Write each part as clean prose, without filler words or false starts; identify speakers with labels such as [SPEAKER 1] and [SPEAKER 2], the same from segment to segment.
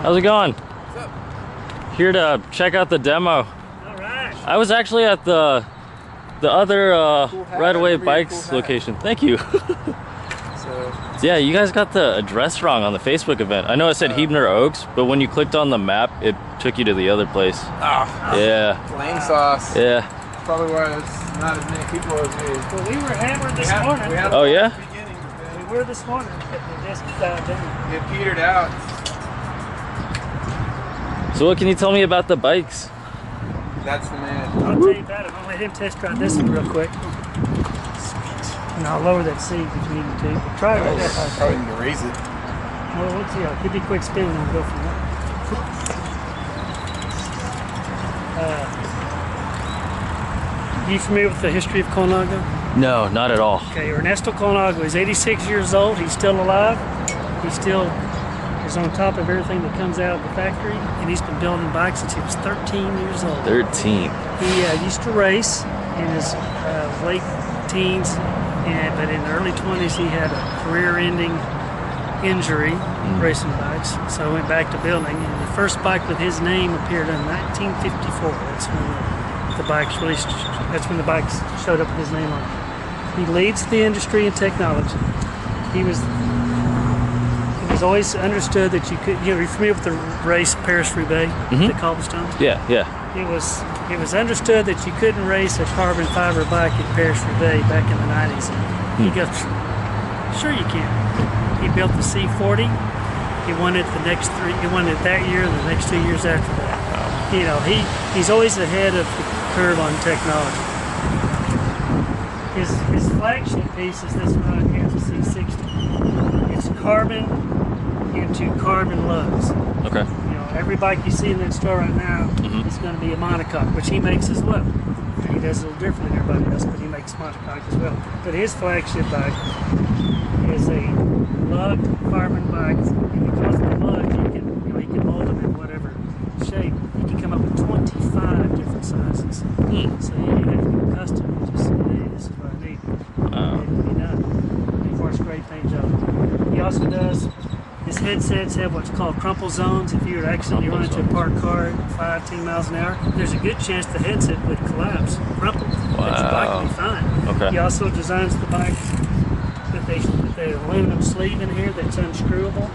[SPEAKER 1] How's it going?
[SPEAKER 2] What's up?
[SPEAKER 1] Here to check out the demo.
[SPEAKER 3] All right.
[SPEAKER 1] I was actually at the other
[SPEAKER 2] Cool hat.
[SPEAKER 1] Right Away
[SPEAKER 2] Really
[SPEAKER 1] Bikes
[SPEAKER 2] cool hat.
[SPEAKER 1] location. Thank you.
[SPEAKER 2] So,
[SPEAKER 1] Yeah, you guys got the address wrong on the Facebook event. I know it said Hebner Oaks, but when you clicked on the map, it took you to the other place. Yeah.
[SPEAKER 2] plain sauce.
[SPEAKER 1] Yeah.
[SPEAKER 2] Probably why there's not as many people as we.
[SPEAKER 3] Well, we were hammered this morning.
[SPEAKER 2] We had
[SPEAKER 1] Oh, yeah?
[SPEAKER 2] beginning,
[SPEAKER 3] We were this morning, but the disc died down.
[SPEAKER 2] it petered out.
[SPEAKER 1] So what can you tell me about the bikes?
[SPEAKER 2] That's the man.
[SPEAKER 3] I'll tell you about it. I'll let him test drive this one real quick. And I'll lower that seat between the two. Try it right there.
[SPEAKER 2] Probably need to raise it.
[SPEAKER 3] Well, let's see. I'll give you a quick spin and we'll go from there. You familiar with the history of Colnago?
[SPEAKER 1] No, not at all.
[SPEAKER 3] Okay, Ernesto Colnago is 86 years old. He's still alive. He still is on top of everything that comes out of the factory, and he's been building bikes since he was 13 years old.
[SPEAKER 1] 13.
[SPEAKER 3] He used to race in his late teens, but in the early 20s he had a career-ending injury racing bikes, so he went back to building. And the first bike with his name appeared in 1954. That's when the bikes released. That's when the bikes showed up with his name on it. He leads the industry in technology. It was always understood that you could. You're familiar with the race Paris-Roubaix, the cobblestones?
[SPEAKER 1] Yeah, yeah.
[SPEAKER 3] It was understood that you couldn't race a carbon fiber bike at Paris-Roubaix back in the 90s. He goes, sure you can. He built the C40. He won it He won it that year and the next 2 years after that. You know, he's always ahead of the curve on technology. His flagship piece is this one right here, the C60. It's carbon into carbon lugs.
[SPEAKER 1] Okay.
[SPEAKER 3] You know, every bike you see in that store right now is going to be a monocoque, which he makes as well. He does a little differently than everybody else, but he makes monocoque as well. But his flagship bike is a lug carbon bike, and because of the lug, he can mold them in whatever shape. He can come up with 25 different sizes. So you don't have to go custom. You just say, hey, this is what I need. And it can be done. He works great things out. He also does. His headsets have what's called crumple zones. If you were to accidentally run into a parked car at 5-10 miles an hour, there's a good chance the headset would collapse, crumple. But your bike will be fine.
[SPEAKER 1] Okay.
[SPEAKER 3] He also designs the bike with the aluminum sleeve in here that's unscrewable.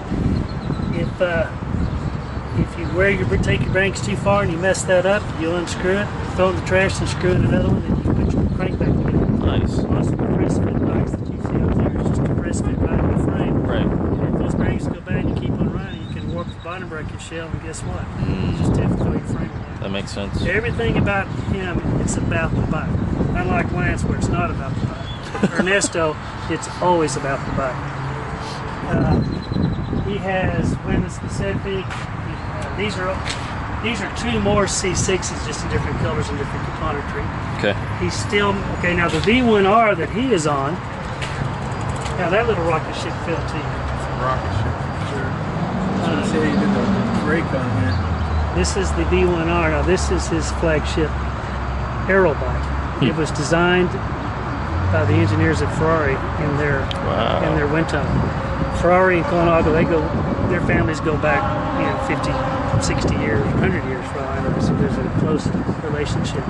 [SPEAKER 3] If you take your brakes too far and you mess that up, you'll unscrew it, throw it in the trash and screw in another one, and you put your crank back together.
[SPEAKER 1] Nice.
[SPEAKER 3] Most of the press fit bikes that you see out there is just a press fit right in the frame.
[SPEAKER 1] Right.
[SPEAKER 3] If those brakes go bad and you keep on running, you can warp the bottom bracket shell, and guess what? You just have to throw your frame away.
[SPEAKER 1] That makes sense.
[SPEAKER 3] Everything about him, it's about the bike. Unlike Lance, where it's not about the bike. Ernesto, it's always about the bike. He has women specific. These are two more C6s, just in different colors and different componentry.
[SPEAKER 1] Okay.
[SPEAKER 3] He's still okay. Now the V1R that he is on. Now that little rocket ship fell to you.
[SPEAKER 2] Rocket ship, sure. So say you did the brake on here.
[SPEAKER 3] This is the V1R. Now this is his flagship aero bike. It was designed by the engineers at Ferrari in their wind tunnel. Ferrari and Colnago, their families go back, 50, 60 years, 100 years for all I know. So there's a close relationship.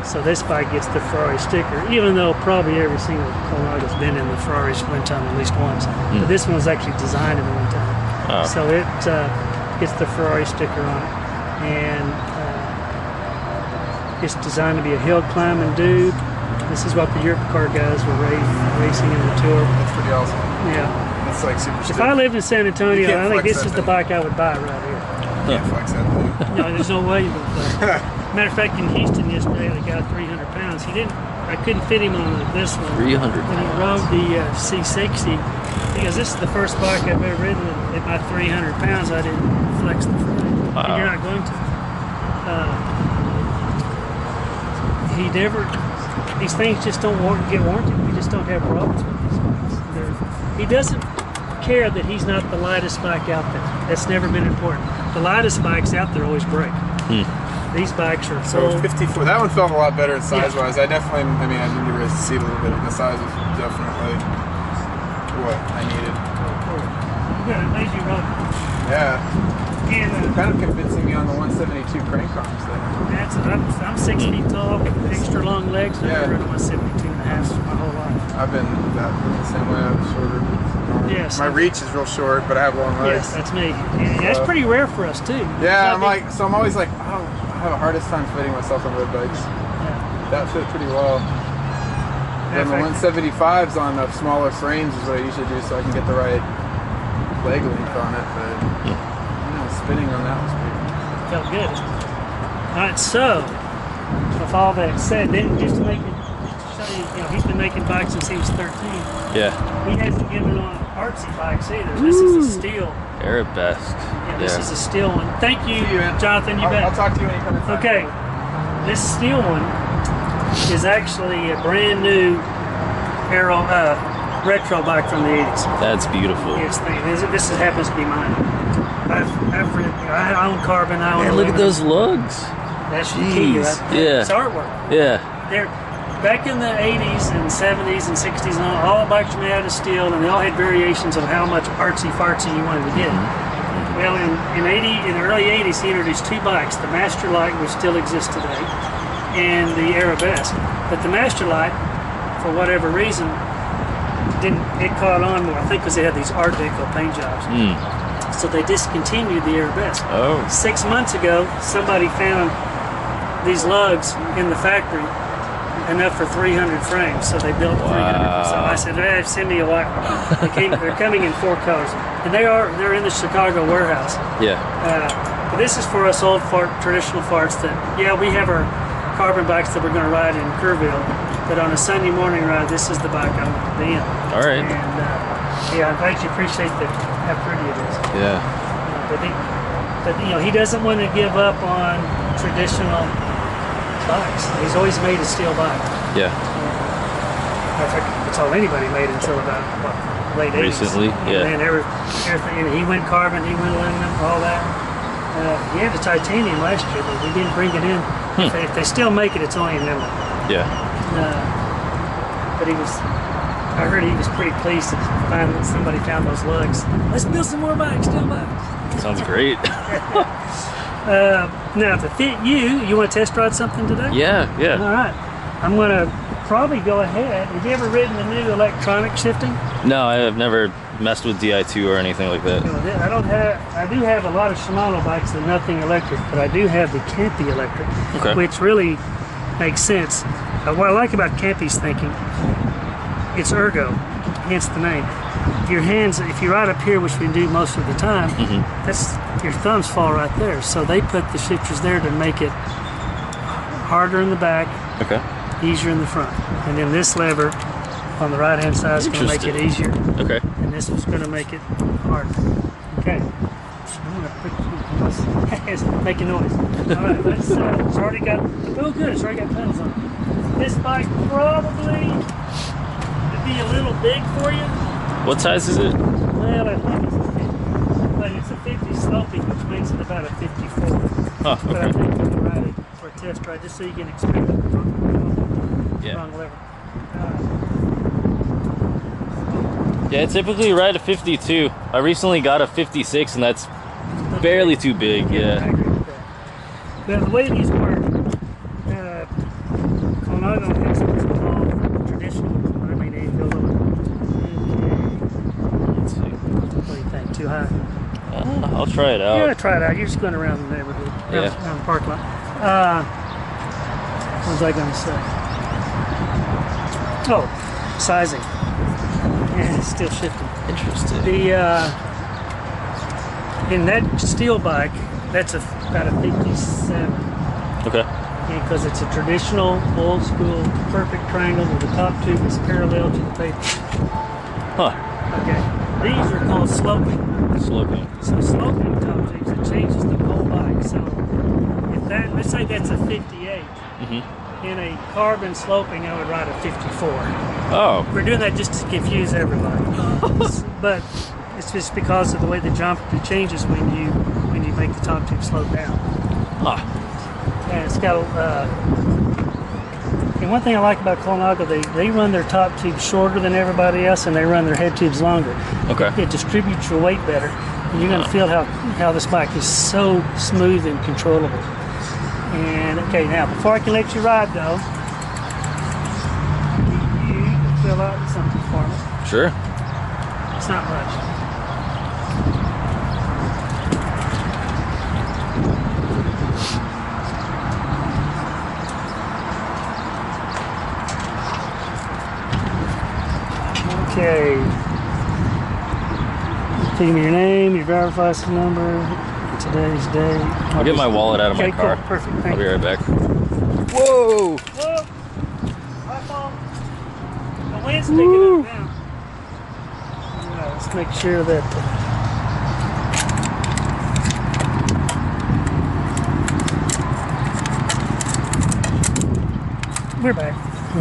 [SPEAKER 3] So this bike gets the Ferrari sticker, even though probably every single Colnago's been in the Ferrari's wind tunnel at least once. But this one was actually designed in the wind tunnel. So it gets the Ferrari sticker on it. And it's designed to be a hill climbing dude. This is what the Europe car guys were racing in the Tour.
[SPEAKER 2] That's pretty awesome.
[SPEAKER 3] Yeah.
[SPEAKER 2] That's like super
[SPEAKER 3] If
[SPEAKER 2] stupid.
[SPEAKER 3] I lived in San Antonio, I think this is the
[SPEAKER 2] thing.
[SPEAKER 3] bike I would buy right here.
[SPEAKER 2] You can't flex that thing.
[SPEAKER 3] No, there's no way you would buy it. Matter of fact, in Houston yesterday, the guy 300 pounds. I couldn't fit him on this one.
[SPEAKER 1] 300
[SPEAKER 3] When he rode the C60, because this is the first bike I've ever ridden at my 300 pounds, I didn't flex the frame.
[SPEAKER 1] Wow.
[SPEAKER 3] And you're not going to. These things just don't get warranted. We just don't have problems with these bikes. He doesn't care that he's not the lightest bike out there. That's never been important. The lightest bikes out there always break. These bikes are
[SPEAKER 2] So 54. That one felt a lot better size-wise. I need to raise the seat a little bit. The size was definitely what I needed.
[SPEAKER 3] Good, I'm glad you wrote it.
[SPEAKER 4] Yeah.
[SPEAKER 3] And
[SPEAKER 4] Kind of convincing me on the 172 crank arms there.
[SPEAKER 3] that's it. I'm 6 feet tall, extra long legs. I've been running 172 and a half my whole life.
[SPEAKER 4] I've been the same way. I was shorter.
[SPEAKER 3] Yes.
[SPEAKER 4] My reach is real short, but I have long legs.
[SPEAKER 3] Yes, that's me. And that's pretty rare for us too.
[SPEAKER 4] Yeah, I'm always like, oh, I have the hardest time fitting myself on road bikes.
[SPEAKER 3] Yeah.
[SPEAKER 4] That fit pretty well. And the 175s on the smaller frames is what I usually do, so I can get the right leg length on it. But spinning on that was pretty.
[SPEAKER 3] Felt good. All right, so with all that said, then just to make it show you, he's been making bikes since he was 13.
[SPEAKER 1] Yeah.
[SPEAKER 3] He hasn't given on artsy bikes either. This is a steel.
[SPEAKER 1] Arabesque.
[SPEAKER 3] Yeah, this is a steel one. Thank you, Jonathan. You bet.
[SPEAKER 4] I'll talk to you when you come inside.
[SPEAKER 3] Okay, this steel one is actually a brand new retro bike from the 80s.
[SPEAKER 1] That's beautiful.
[SPEAKER 3] Yes, this happens to be mine. I own carbon. I own.
[SPEAKER 1] Man, look at those lugs.
[SPEAKER 3] That's the key, right?
[SPEAKER 1] Yeah.
[SPEAKER 3] It's artwork.
[SPEAKER 1] Yeah.
[SPEAKER 3] They're back in the 80s and 70s and 60s, and all bikes were made out of steel, and they all had variations of how much artsy-fartsy you wanted to get. Well, in the early 80s, he introduced two bikes, the Master Light, which still exists today, and the Arabesque. But the Master Light, for whatever reason, it caught on more, I think because they had these Art Deco paint jobs. So they discontinued the Arabesque.
[SPEAKER 1] Oh.
[SPEAKER 3] 6 months ago, somebody found these lugs in the factory, enough for 300 frames, so they built 300. So I said, hey, send me a white one. They're coming in 4 colors, and they're in the Chicago warehouse.
[SPEAKER 1] Yeah.
[SPEAKER 3] But this is for us old traditional farts that, we have our carbon bikes that we're going to ride in Kerrville, but on a Sunday morning ride, this is the bike I want to be in.
[SPEAKER 1] All right.
[SPEAKER 3] And I'm glad you appreciate how pretty it is.
[SPEAKER 1] Yeah.
[SPEAKER 3] But he doesn't want to give up on traditional bikes. He's always made a steel bike.
[SPEAKER 1] Yeah.
[SPEAKER 3] In fact, that's all anybody made until about late 80s.
[SPEAKER 1] Recently, yeah.
[SPEAKER 3] And then everything, and he went carbon, he went aluminum, all that. He had the titanium last year, but we didn't bring it in. If they still make it, it's only in memory.
[SPEAKER 1] Yeah.
[SPEAKER 3] But I heard he was pretty pleased to find that somebody found those lugs. Let's build some more bikes, steel bikes.
[SPEAKER 1] Sounds great.
[SPEAKER 3] Now, to fit you want to test ride something today?
[SPEAKER 1] Yeah.
[SPEAKER 3] All right. I'm going to probably go ahead. Have you ever ridden the new electronic shifting?
[SPEAKER 1] No, I have never messed with Di2 or anything like that.
[SPEAKER 3] I do have a lot of Shimano bikes that are nothing electric, but I do have the Campy electric, which really makes sense. What I like about Campy's thinking, it's ergo, hence the name. Your hands, if you ride up here, which we do most of the time, that's your thumbs fall right there. So they put the shifters there to make it harder in the back, easier in the front. And then this lever on the right hand side is going to make it easier.
[SPEAKER 1] Okay.
[SPEAKER 3] And this is going to make it harder. Okay. I'm going to put it's making noise. All right, let's. It's already got. Oh, good. It's already got pedals on it. This bike probably would be a little big for you.
[SPEAKER 1] What size is it?
[SPEAKER 3] Well, I think it's a 50, but it's a 50 sloping, which makes it about a 54.
[SPEAKER 1] Oh, okay.
[SPEAKER 3] But I think we can ride it for a test ride, just so you can experience the wrong lever.
[SPEAKER 1] Yeah, I typically ride a 52. I recently got a 56, and that's barely too big. Yeah.
[SPEAKER 3] I agree with that. Now, the way these work, Colnago has what's called traditional. I mean, they go
[SPEAKER 1] Let's see.
[SPEAKER 3] what do you think? Too high?
[SPEAKER 1] I'll try it out.
[SPEAKER 3] Yeah, try it out. You're just going around the neighborhood, around the parking lot. What was I going to say? Oh, sizing. Yeah, it's still shifting.
[SPEAKER 1] Interesting.
[SPEAKER 3] In that steel bike, that's about a 57.
[SPEAKER 1] Okay.
[SPEAKER 3] Because it's a traditional, old school, perfect triangle where the top tube is parallel to the paper.
[SPEAKER 1] Huh.
[SPEAKER 3] Okay. These are called sloping.
[SPEAKER 1] Sloping.
[SPEAKER 3] So sloping top tubes, it changes the whole bike. So if that, let's say that's a 58. In a carbon sloping, I would ride a 54.
[SPEAKER 1] Oh.
[SPEAKER 3] We're doing that just to confuse everybody. But it's just because of the way the geometry changes when you make the top tube slope down.
[SPEAKER 1] Huh.
[SPEAKER 3] And it's got And one thing I like about Colnago, they run their top tubes shorter than everybody else, and they run their head tubes longer.
[SPEAKER 1] Okay.
[SPEAKER 3] It distributes your weight better. And you're going to feel how this bike is so smooth and controllable. And okay, now before I can let you ride though, you fill out something for me.
[SPEAKER 1] Sure.
[SPEAKER 3] It's not much. Okay. Give me your name, your driver's license number, today's date.
[SPEAKER 1] I'll get my wallet out of my car.
[SPEAKER 3] Cool. Perfect. Thank
[SPEAKER 1] I'll be
[SPEAKER 3] you.
[SPEAKER 1] right back. Whoa!
[SPEAKER 3] Whoa! My phone. The wind's picking up now. Yeah, let's make sure that. We're back.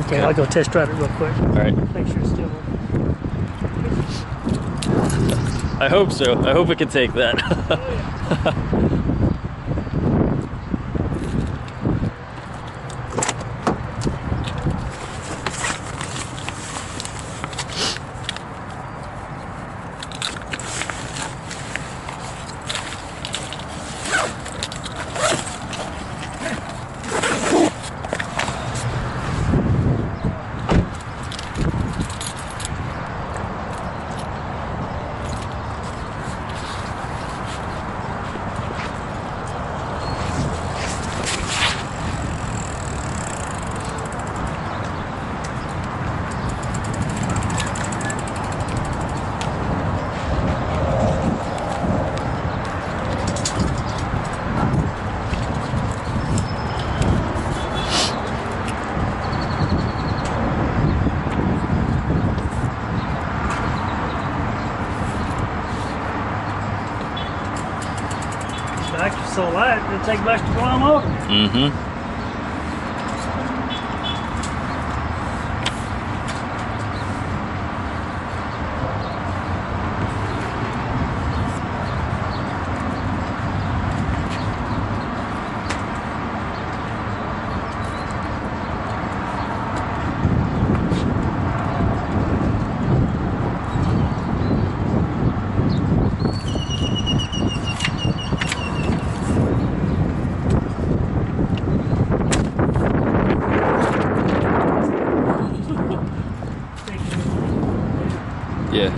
[SPEAKER 3] Okay, I'll go test drive it real quick.
[SPEAKER 1] All right.
[SPEAKER 3] Make sure it's still working.
[SPEAKER 1] I hope so. I hope it can take that.
[SPEAKER 3] It's so light, it'll take much to go on over.
[SPEAKER 1] Mm-hmm. Yeah.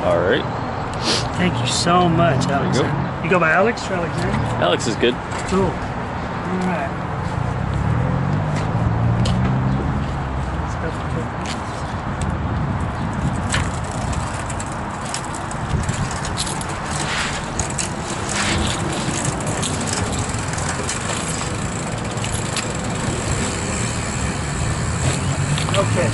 [SPEAKER 1] All right.
[SPEAKER 3] Thank you so much, Alex.
[SPEAKER 1] you go.
[SPEAKER 3] You go by Alex or Alexander?
[SPEAKER 1] Alex is good.
[SPEAKER 3] Cool. All right. Okay.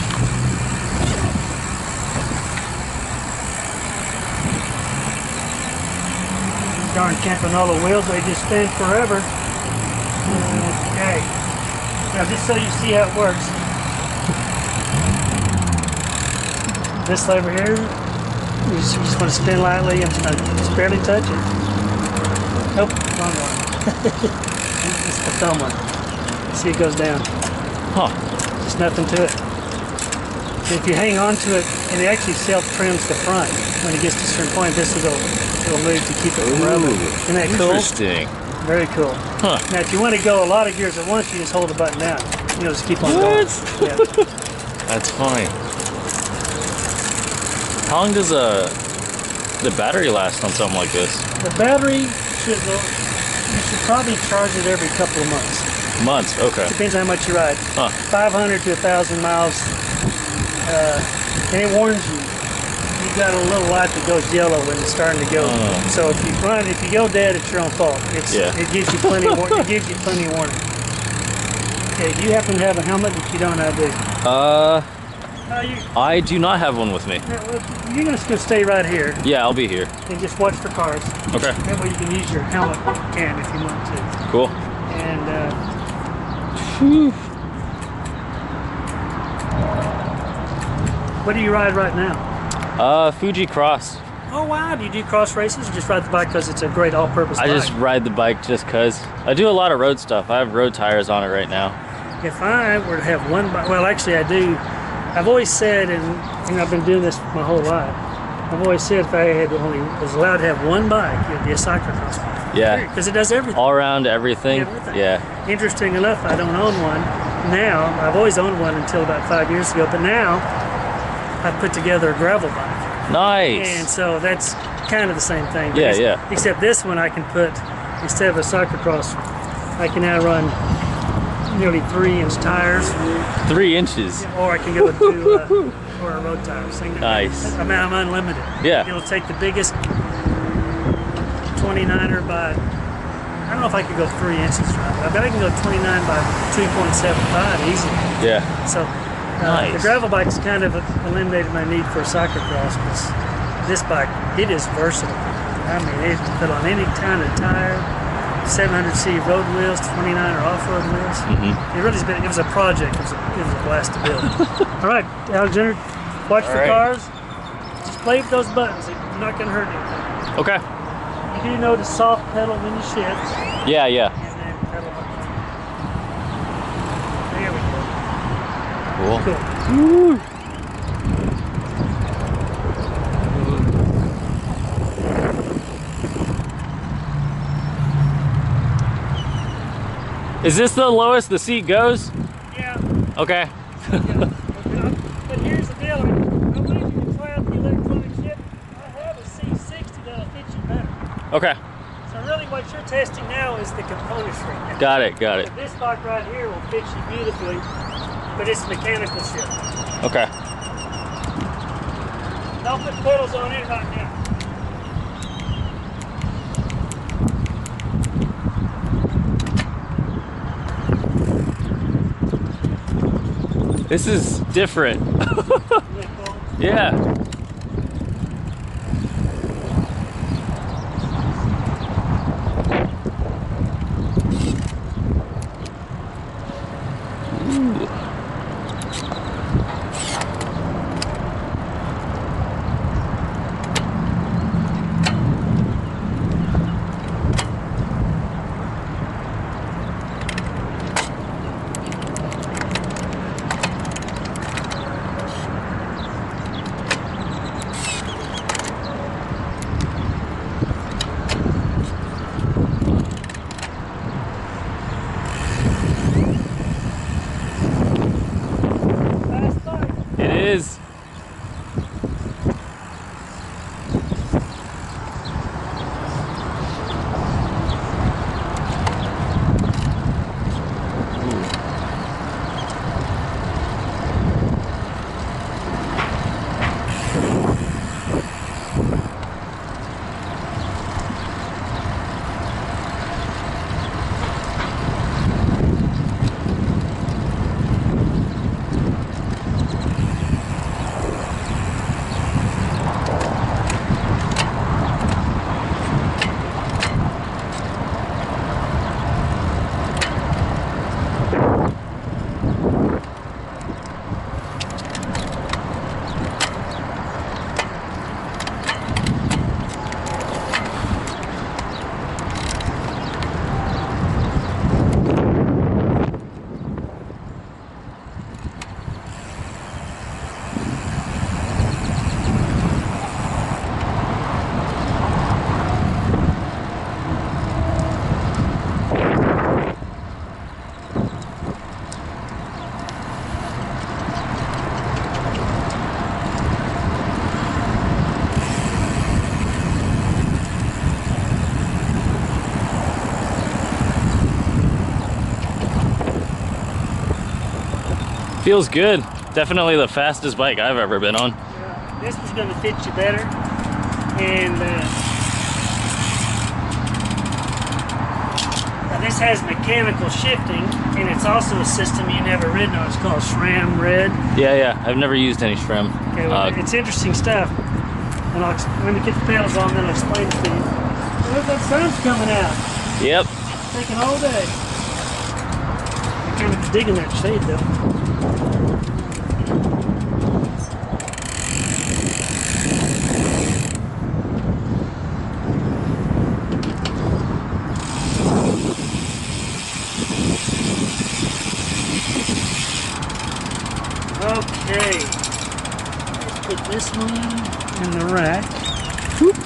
[SPEAKER 3] Darn Campanola wheels, they just stand forever. Okay. Now just so you see how it works. This lever here, you just want to spin lightly and just barely touch it. Nope, wrong one. It's the thumb one. See, it goes down.
[SPEAKER 1] Huh.
[SPEAKER 3] Just nothing to it. And if you hang on to it, and it actually self-trims the front. When it gets to a certain point, this will go, it'll move to keep it from rubbing. Isn't that cool?
[SPEAKER 1] Interesting.
[SPEAKER 3] Very cool.
[SPEAKER 1] Huh.
[SPEAKER 3] Now, if you want to go a lot of gears at once, you just hold the button down. You know, just keep on going. Yeah.
[SPEAKER 1] That's funny. How long does the battery last on something like this?
[SPEAKER 3] The battery should go, you should probably charge it every couple of months.
[SPEAKER 1] Months, okay.
[SPEAKER 3] Depends on how much you ride.
[SPEAKER 1] Huh.
[SPEAKER 3] 500 to 1,000 miles and it warns you. You've got a little light that goes yellow when it's starting to go. So if you go dead, it's your own fault. It gives you plenty. It gives you plenty of warning. Okay, do you happen to have a helmet that you don't have?
[SPEAKER 1] I do not have one with me.
[SPEAKER 3] You're just gonna stay right here.
[SPEAKER 1] Yeah, I'll be here.
[SPEAKER 3] And just watch for cars.
[SPEAKER 1] Okay.
[SPEAKER 3] That way you can use your helmet cam if you want to.
[SPEAKER 1] Cool.
[SPEAKER 3] And what do you ride right now?
[SPEAKER 1] Fuji Cross.
[SPEAKER 3] Oh wow, do you do cross races or just ride the bike because it's a great all-purpose bike?
[SPEAKER 1] I just ride the bike just cause. I do a lot of road stuff. I have road tires on it right now.
[SPEAKER 3] If I were to have one bike, well actually I do. I've always said, and I've been doing this my whole life, I've always said if I was allowed to have one bike, it'd be a cyclocross bike.
[SPEAKER 1] Yeah.
[SPEAKER 3] Because it does everything.
[SPEAKER 1] All around everything. Yeah.
[SPEAKER 3] Interesting enough, I don't own one now. I've always owned one until about 5 years ago, but now I've put together a gravel bike.
[SPEAKER 1] Nice.
[SPEAKER 3] And so that's kind of the same thing.
[SPEAKER 1] Yeah.
[SPEAKER 3] Except this one I can put, instead of a cyclocross, I can now run nearly 3-inch tires.
[SPEAKER 1] 3 inches.
[SPEAKER 3] Or I can go to or a road tire.
[SPEAKER 1] Nice.
[SPEAKER 3] I mean, I'm unlimited.
[SPEAKER 1] Yeah.
[SPEAKER 3] It'll take the biggest 29er by, I don't know if I could go 3 inches right. I bet I can go 29 by 2.75 easily.
[SPEAKER 1] Yeah.
[SPEAKER 3] So
[SPEAKER 1] nice.
[SPEAKER 3] The gravel bike's kind of eliminated my need for a cyclocross because this bike, it is versatile. I mean, it can fit on any kind of tire. 700C road wheels, 29er off-road wheels. It really has been. It was a project. It was a blast to build. All right, Alexander, watch for cars. Just play with those buttons. They're not going to hurt anything.
[SPEAKER 1] Okay.
[SPEAKER 3] You do know to soft pedal when you shift.
[SPEAKER 1] Yeah.
[SPEAKER 3] And then pedal up. There we go.
[SPEAKER 1] Cool.
[SPEAKER 3] Cool.
[SPEAKER 1] Is this the lowest the seat goes?
[SPEAKER 3] Yeah.
[SPEAKER 1] Okay.
[SPEAKER 3] But here's the deal. I believe you can try out the electronic shift. I have a C60 that'll fit you better.
[SPEAKER 1] Okay.
[SPEAKER 3] So really what you're testing now is the componentry.
[SPEAKER 1] Got it.
[SPEAKER 3] So this bike right here will fit you beautifully, but it's mechanical shift.
[SPEAKER 1] Okay.
[SPEAKER 3] I'll put pedals on it right now.
[SPEAKER 1] This is different. Yeah. Ooh. It is. Feels good. Definitely the fastest bike I've ever been on.
[SPEAKER 3] This was going to fit you better, and now this has mechanical shifting, and it's also a system you never ridden on. It's called SRAM Red.
[SPEAKER 1] Yeah, I've never used any SRAM.
[SPEAKER 3] Okay, well, it's interesting stuff, and when we get the pedals on, then I'll explain it to you. Look, that sun's coming out.
[SPEAKER 1] Yep.
[SPEAKER 3] Taking all day. I'm kind of digging that shade though. Okay, let's put this one in the rack. Whoop.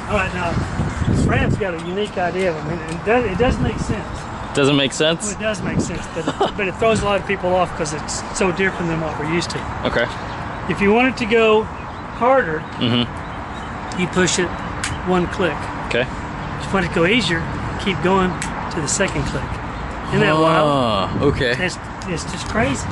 [SPEAKER 3] All right, now SRAM's got a unique idea. I mean, it does make sense.
[SPEAKER 1] Doesn't make sense?
[SPEAKER 3] Well, it does make sense, but it throws a lot of people off because it's so different than what we're used to.
[SPEAKER 1] Okay.
[SPEAKER 3] If you want it to go harder, you push it one click.
[SPEAKER 1] Okay.
[SPEAKER 3] If you want it to go easier, keep going to the second click. Isn't that wild?
[SPEAKER 1] Okay.
[SPEAKER 3] It's just crazy.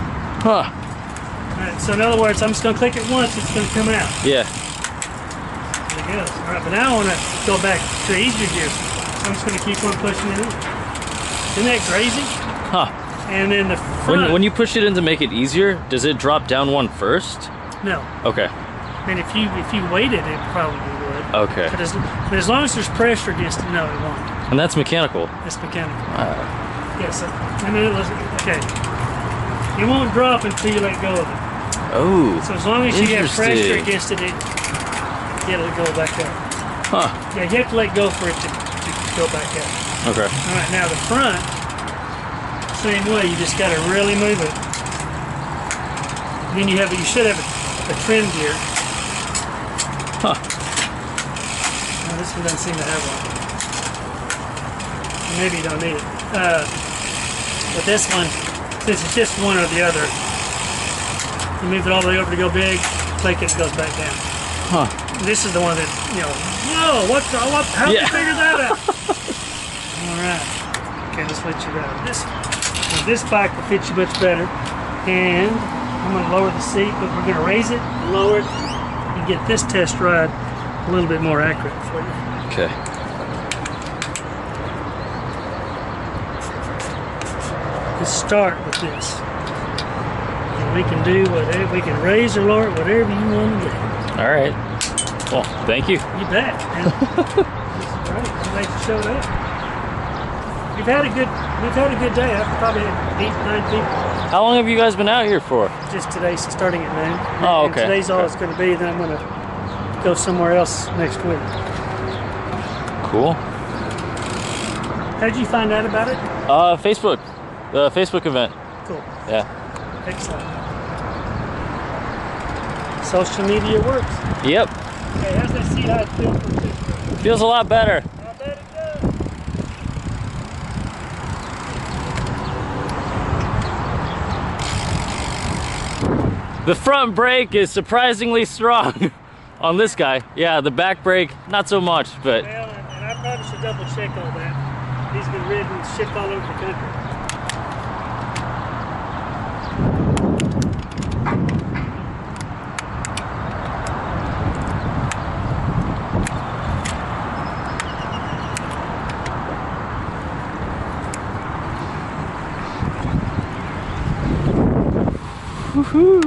[SPEAKER 1] Huh.
[SPEAKER 3] All right, so in other words, I'm just going to click it once, it's going to come out.
[SPEAKER 1] Yeah.
[SPEAKER 3] There it goes. All right, but now I want to go back to easier gear. So I'm just going to keep on pushing it in. Isn't that crazy?
[SPEAKER 1] Huh.
[SPEAKER 3] And then the front.
[SPEAKER 1] When you push it in to make it easier, does it drop down one first?
[SPEAKER 3] No.
[SPEAKER 1] Okay.
[SPEAKER 3] And if you weighted it, probably would.
[SPEAKER 1] Okay.
[SPEAKER 3] But as long as there's pressure against it, no, it won't.
[SPEAKER 1] And that's mechanical.
[SPEAKER 3] It's mechanical. Yeah, so, okay. It won't drop until you let go of it.
[SPEAKER 1] Oh.
[SPEAKER 3] So as long as you have pressure against it, it'll go back up.
[SPEAKER 1] Huh.
[SPEAKER 3] Yeah, you have to let go for it to go back up.
[SPEAKER 1] Okay.
[SPEAKER 3] All right, now the front, same way. You just got to really move it. And then you should have a trim gear.
[SPEAKER 1] Huh.
[SPEAKER 3] No, this one doesn't seem to have one. Maybe you don't need it. But this one, since it's just one or the other, you move it all the way over to go big, click it goes back down.
[SPEAKER 1] Huh.
[SPEAKER 3] This is the one that, whoa, how did you figure that out? All right. Okay, let's switch it out. This bike will fit you much better. And I'm going to lower the seat, but we're going to raise it, lower it, and get this test ride a little bit more accurate for you.
[SPEAKER 1] Okay.
[SPEAKER 3] Let's start with this. And we can do whatever, we can raise or lower it, whatever you want to do.
[SPEAKER 1] All right. Well, thank you.
[SPEAKER 3] You bet. Man. This is great. I'm glad you showed up. We've had a good day. I've probably had 8, 9 people.
[SPEAKER 1] How long have you guys been out here for?
[SPEAKER 3] Just today, so starting at noon.
[SPEAKER 1] Oh,
[SPEAKER 3] And
[SPEAKER 1] okay.
[SPEAKER 3] today's all it's going to be. Then I'm going to go somewhere else next week.
[SPEAKER 1] Cool.
[SPEAKER 3] How did you find out about it?
[SPEAKER 1] Facebook. The Facebook event.
[SPEAKER 3] Cool.
[SPEAKER 1] Yeah.
[SPEAKER 3] Excellent. Social media works.
[SPEAKER 1] Yep.
[SPEAKER 3] Hey, how's that seat height feel for Facebook?
[SPEAKER 1] Feels a lot better.
[SPEAKER 3] I bet it does.
[SPEAKER 1] The front brake is surprisingly strong on this guy. Yeah, the back brake, not so much, but...
[SPEAKER 3] Well, and I probably should double check all that. He's been ridden and shipped all over the country.
[SPEAKER 1] Woohoo!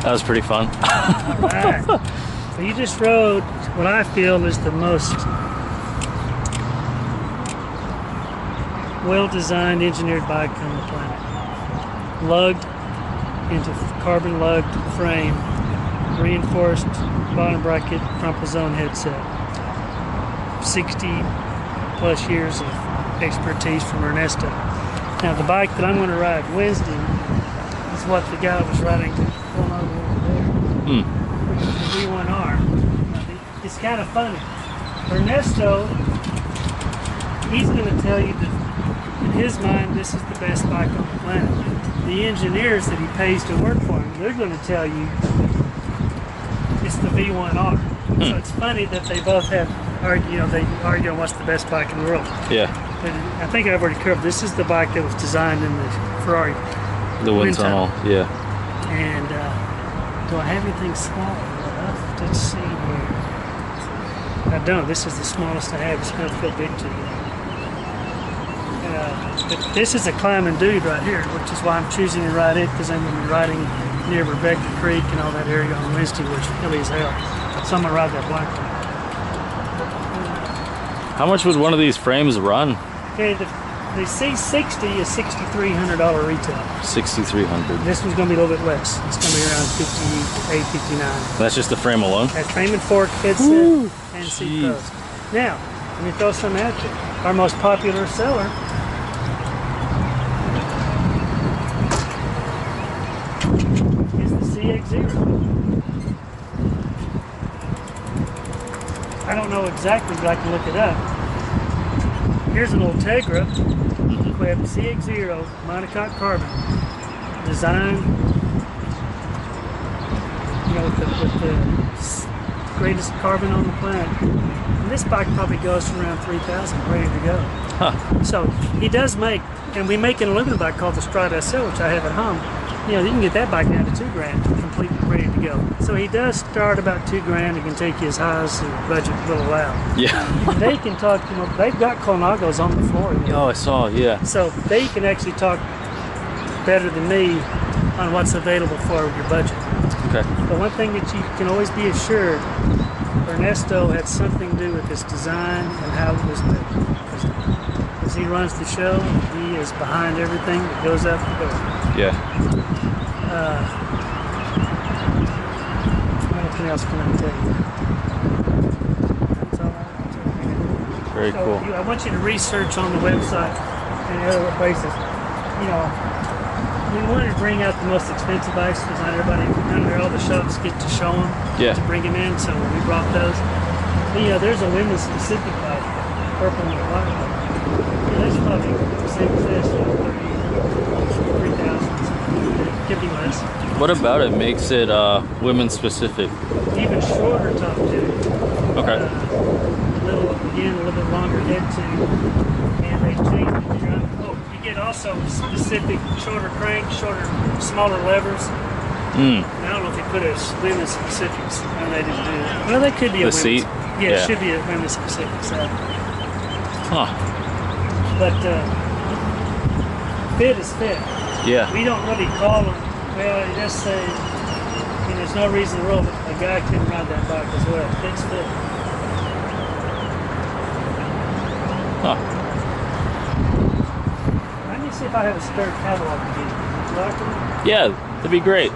[SPEAKER 1] That was pretty fun.
[SPEAKER 3] All right. So you just rode what I feel is the most well-designed, engineered bike on the planet. Lugged into carbon lugged frame, reinforced bottom bracket, crumple zone headset. 60 plus years of expertise from Ernesto. Now the bike that I'm going to ride Wednesday is what the guy was riding to Colnago over there, which is the V1R. It's kind of funny. Ernesto, he's going to tell you that in his mind this is the best bike on the planet. The engineers that he pays to work for him, they're going to tell you it's the V1R. So it's funny that they both have they argue on what's the best bike in the world.
[SPEAKER 1] Yeah.
[SPEAKER 3] But I think I've already covered. This is the bike that was designed in the Ferrari.
[SPEAKER 1] The wind tunnel. Yeah.
[SPEAKER 3] And do I have anything small enough? Let's see here. I don't. This is the smallest I have. It's going to feel big to you. But this is a climbing dude right here, which is why I'm choosing to ride it, because I'm going to be riding near Rebecca Creek and all that area on Wednesday, which is hilly as hell. So I'm going to ride that black one.
[SPEAKER 1] How much would one of these frames run?
[SPEAKER 3] Okay, the C60 is $6,300 retail.
[SPEAKER 1] $6,300.
[SPEAKER 3] This one's going to be a little bit less. It's going to be around 58, 59.
[SPEAKER 1] That's just the frame alone?
[SPEAKER 3] That frame and fork, headset, and seat post. Now, let me throw some at you. Our most popular seller is the CX-0. I don't know exactly, but I can look it up. Here's an Ultegra equipped CX-0 monocoque carbon, designed, with the greatest carbon on the planet. And this bike probably goes for around 3,000, ready to go.
[SPEAKER 1] Huh.
[SPEAKER 3] So he does make, and we make an aluminum bike called the Stride SL, which I have at home. You can get that bike down to $2,000, completely ready to go. So he does start about $2,000. He can take you as high as the budget will allow.
[SPEAKER 1] Yeah.
[SPEAKER 3] They can talk, they've got Colnagos on the floor.
[SPEAKER 1] Oh, I saw, yeah.
[SPEAKER 3] So they can actually talk better than me on what's available for your budget.
[SPEAKER 1] Okay.
[SPEAKER 3] But one thing that you can always be assured, Ernesto had something to do with this design and how it was made. As he runs the show, he is behind everything that goes out the door.
[SPEAKER 1] Yeah.
[SPEAKER 3] Anything else can I tell you? That's all I want to tell you.
[SPEAKER 1] Very cool.
[SPEAKER 3] I want you to research on the website and other places. We wanted to bring out the most expensive bikes because not all the shops get to show them to bring them in. So we brought those. But, there's a women's specific bike, purple and white. That's probably the same as this, 3,000. Could be less.
[SPEAKER 1] What about it makes it women specific?
[SPEAKER 3] Even shorter top tube.
[SPEAKER 1] Okay.
[SPEAKER 3] A little bit longer head tube. And they changed it. You get also specific shorter crank, smaller levers. I don't know if they put a women's specifics. No, they didn't do that. Well, that could be a women's.
[SPEAKER 1] Seat?
[SPEAKER 3] Yeah, it should be a women's specific side.
[SPEAKER 1] Huh.
[SPEAKER 3] But fit is fit.
[SPEAKER 1] Yeah.
[SPEAKER 3] We don't really call them. Well, you just say, there's no reason in the world that a guy can ride that bike as well. Fits fit.
[SPEAKER 1] Huh.
[SPEAKER 3] Let me see if I have a spare catalog to give you. Would you like one?
[SPEAKER 1] Yeah, that'd be great.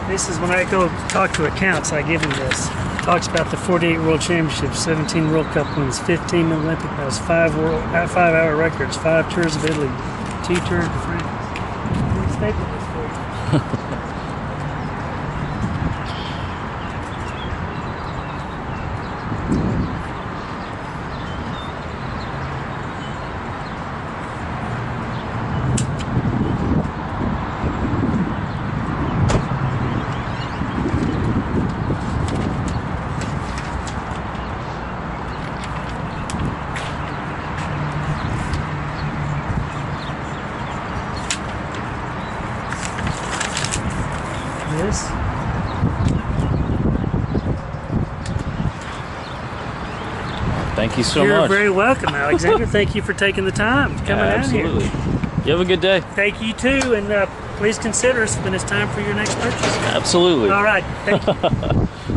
[SPEAKER 3] This is when I go talk to accounts, I give them this. It talks about the 48 World Championships, 17 World Cup wins, 15 Olympic medals, 5-hour records, 5 tours of Italy, 2 tours of France. Let me staple this for you. this.
[SPEAKER 1] Thank you so
[SPEAKER 3] You're
[SPEAKER 1] much.
[SPEAKER 3] very welcome, Alexander. Thank you for taking the time to come out here.
[SPEAKER 1] Absolutely. You have a good day.
[SPEAKER 3] Thank you too, and please consider us when it's time for your next purchase.
[SPEAKER 1] Absolutely.
[SPEAKER 3] All right. Thank you.